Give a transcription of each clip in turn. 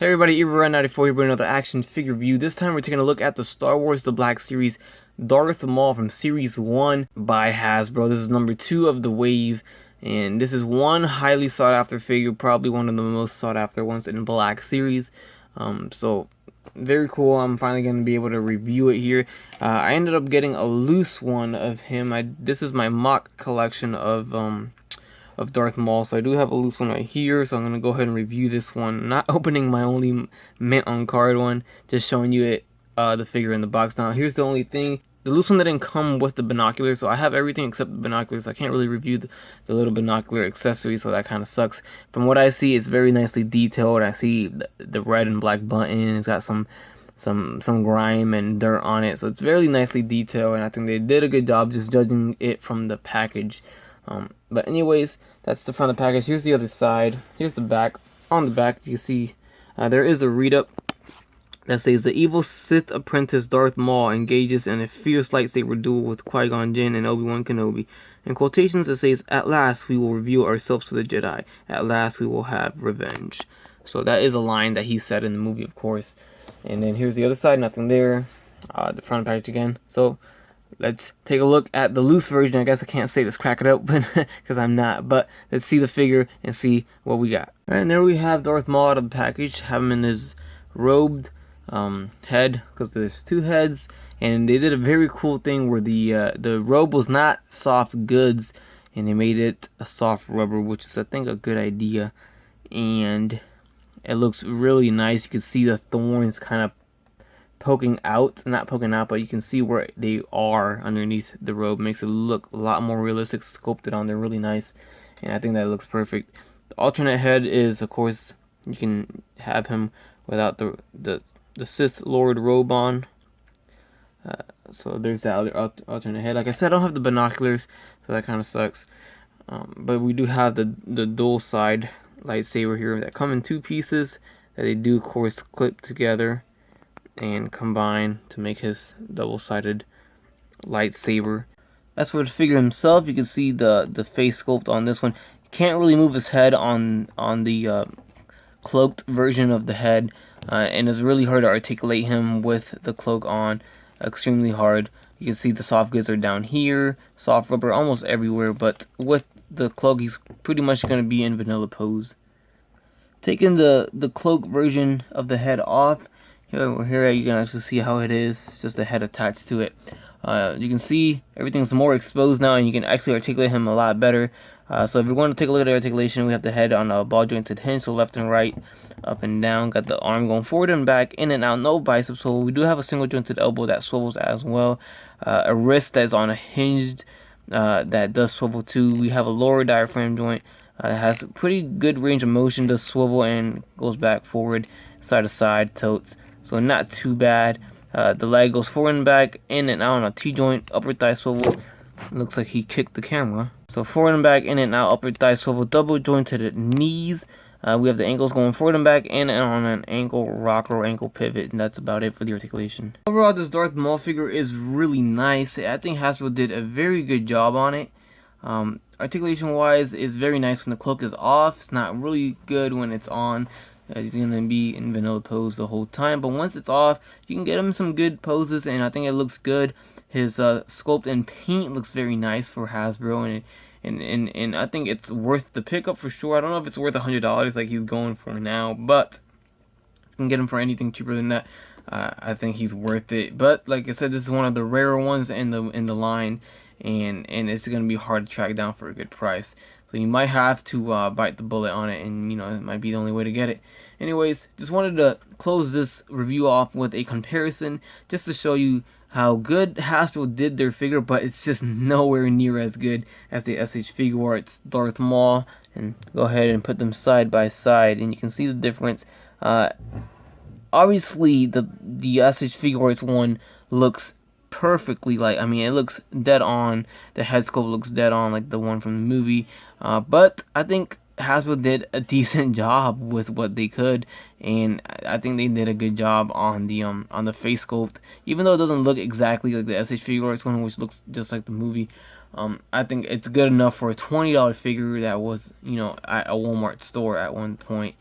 Everybody, Eva94 here with another action figure review. This time we're taking a look at the Star Wars The Black Series Darth Maul from Series 1 by Hasbro. This is number 2 of the wave, and this is one highly sought after figure, probably one of the most sought after ones in the Black Series. So very cool. I'm finally going to be able to review it here. I ended up getting a loose one of him. This is my mock collection of Darth Maul, so I do have a loose one right here, so I'm going to go ahead and review this one. Not opening my only mint on card one, just showing you it, the figure in the box. Now here's the only thing, the loose one didn't come with the binoculars, so I have everything except the binoculars. I can't really review the little binocular accessory, so that kind of sucks. From what I see, it's very nicely detailed. I see the red and black button. It's got some grime and dirt on it, so it's very nicely detailed, and I think they did a good job just judging it from the package. But anyways, that's the front of the package. Here's the other side. Here's the back. On the back, you can see there is a read-up that says, the evil Sith apprentice Darth Maul engages in a fierce lightsaber duel with Qui-Gon Jinn and Obi-Wan Kenobi. In quotations, it says, "At last we will reveal ourselves to the Jedi. At last we will have revenge." So that is a line that he said in the movie, of course. And then here's the other side. Nothing there. The front of the package again. So let's take a look at the loose version. I guess I can't say let's crack it open because I'm not, but let's see the figure and see what we got. Alright, and there we have Darth Maul out of the package. Have him in his robed head, because there's two heads, and they did a very cool thing where the robe was not soft goods and they made it a soft rubber, which is, I think, a good idea, and it looks really nice. You can see the thorns kind of poking out, not poking out, but you can see where they are underneath the robe. Makes it look a lot more realistic, sculpted on there, really nice, and I think that looks perfect. The alternate head is, of course, you can have him without the Sith Lord robe on. So there's that other alternate head. Like I said, I don't have the binoculars, so that kind of sucks. But we do have the dual side lightsaber here that come in two pieces that they do, of course, clip together and combine to make his double-sided lightsaber. As for the figure himself, you can see the face sculpt on this one. You can't really move his head on the cloaked version of the head, and it's really hard to articulate him with the cloak on. Extremely hard. You can see the soft goods are down here, soft rubber almost everywhere, but with the cloak he's pretty much going to be in vanilla pose. Taking the cloak version of the head off, here you can actually see how it is. It's just a head attached to it. You can see everything's more exposed now, and you can actually articulate him a lot better. So if we're going to take a look at the articulation, we have the head on a ball jointed hinge, so left and right, up and down. Got the arm going forward and back, in and out, no biceps. So we do have a single jointed elbow that swivels as well. A wrist that is on a hinged that does swivel too. We have a lower diaphragm joint. It has pretty good range of motion, does swivel and goes back, forward, side to side, tilts. So not too bad. The leg goes forward and back, in and out on a T-joint, upper thigh swivel. Looks like he kicked the camera. So forward and back, in and out, upper thigh swivel, double jointed knees. We have the ankles going forward and back, in and on an ankle rocker or ankle pivot, and that's about it for the articulation. Overall, this Darth Maul figure is really nice. I think Hasbro did a very good job on it. Articulation wise, is very nice when the cloak is off. It's not really good when it's on. He's going to be in vanilla pose the whole time, but once it's off, you can get him some good poses, and I think it looks good. His sculpt and paint looks very nice for Hasbro, and I think it's worth the pickup for sure. I don't know if it's worth $100 like he's going for now, but you can get him for anything cheaper than that. I think he's worth it. But like I said, this is one of the rarer ones in the line, and it's going to be hard to track down for a good price. So you might have to bite the bullet on it, and it might be the only way to get it. Anyways, just wanted to close this review off with a comparison, just to show you how good Hasbro did their figure, but it's just nowhere near as good as the SH Figuarts Darth Maul. And go ahead and put them side by side, and you can see the difference. Obviously, the SH Figuarts one looks perfectly, it looks dead on. The head sculpt looks dead on like the one from the movie, but I think Hasbro did a decent job with what they could, and I think they did a good job on the face sculpt, even though it doesn't look exactly like the SH Figuarts one, which looks just like the movie. I think it's good enough for a $20 figure that was at a Walmart store at one point.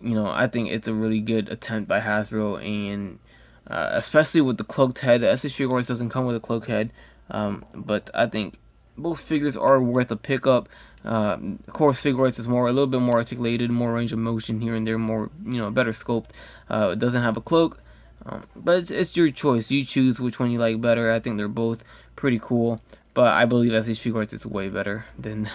you know, I think it's a really good attempt by Hasbro, and especially with the cloaked head. The SH Figure Arts doesn't come with a cloaked head, but I think both figures are worth a pickup. Of course, Figure Arts is a little bit more articulated, more range of motion here and there, more, you know, better sculpt. It doesn't have a cloak, but it's your choice. You choose which one you like better. I think they're both pretty cool, but I believe SH Figure Arts is way better than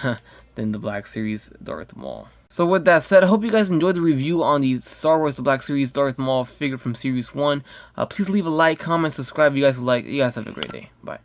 than the Black Series Darth Maul. So with that said, I hope you guys enjoyed the review on the Star Wars The Black Series Darth Maul figure from Series 1. Please leave a like, comment, subscribe if you guys would like. You guys have a great day. Bye.